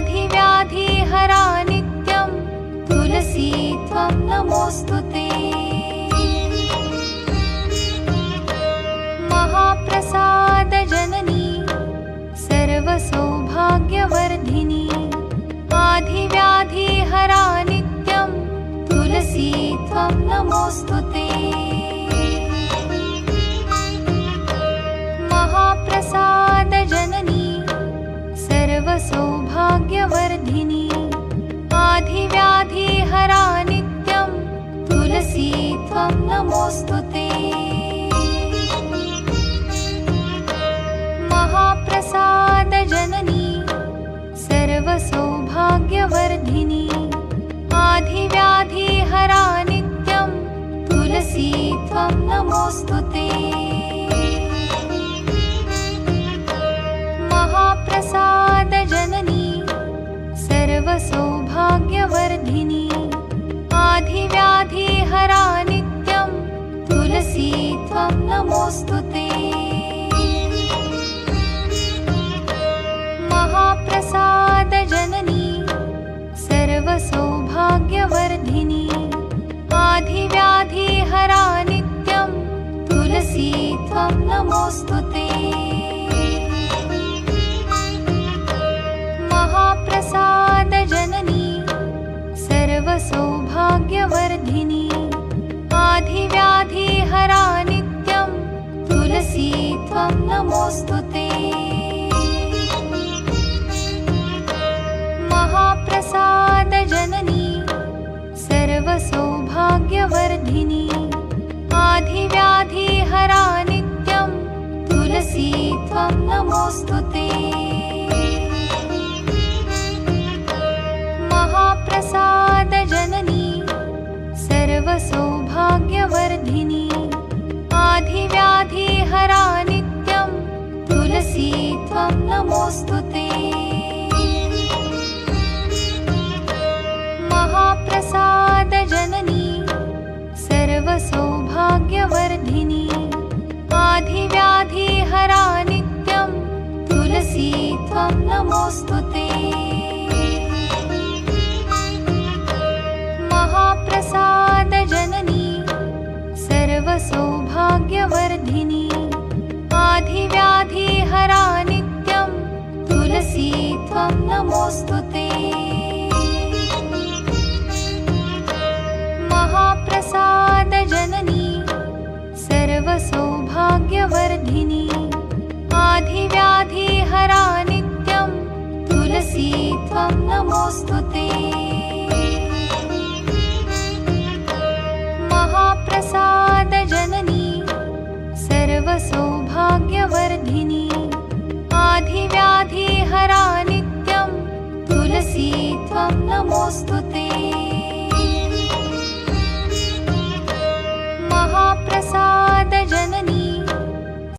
आधिव्याधिहरा नित्यं तुलसी त्वं नमोऽस्तुते। महाप्रसादजननी सर्वसौभाग्यवर्धिनी आधिव्याधिहरा नित्यं तुलसी त्वं नमोऽस्तुते। महाप्रसादजननी सर्वसौभाग्यवर्धिनी आधिव्याधिहरा नित्यं तुलसी त्वं नमोऽस्तुते। महाप्रसादजननी सर्वसौभाग्यवर्धिनी आधिव्याधिहरा नित्यं तुलसी त्वं नमोऽस्तुते। महाप्रसादजननी सर्वसौभाग्यवर्धिनी आधिव्याधिहरा नित्यं तुलसी त्वं नमोऽस्तुते। महाप्रसादजननी सर्वसौभाग्यवर्धिनी आधिव्याधिहरा नित्यं तुलसी त्वं नमोऽस्तुते। महाप्रसादजननी सर्वसौभाग्यवर्धिनी आधिव्याधिहरा नित्यं तुलसी त्वं नमोऽस्तुते। महाप्रसादजननी सर्वसौभाग्यवर्धिनी आधिव्याधिहरा नित्यं तुलसी त्वं नमोऽस्तुते। महाप्रसादजननी सर्वसौभाग्यवर्धिनी आधिव्याधिहरा नित्यं तुलसी त्वं नमोऽस्तुते। महाप्रसादजननी सर्वसौभाग्यवर्धिनी आधिव्याधिहरा नित्यं तुलसी त्वं नमोऽस्तुते। महाप्रसादजननी सर्वसौभाग्यवर्धिनी आधिव्याधिहरा नित्यं तुलसी त्वं नमोऽस्तुते। महाप्रसादजननी सर्वसौभाग्यवर्धिनी आधिव्याधिहरा नित्यं तुलसी त्वं नमोऽस्तुते। महाप्रसादजननी सर्वसौभाग्यवर्धिनी आधिव्याधिहरा नित्यं तुलसी त्वं नमोऽस्तुते। महाप्रसादजननी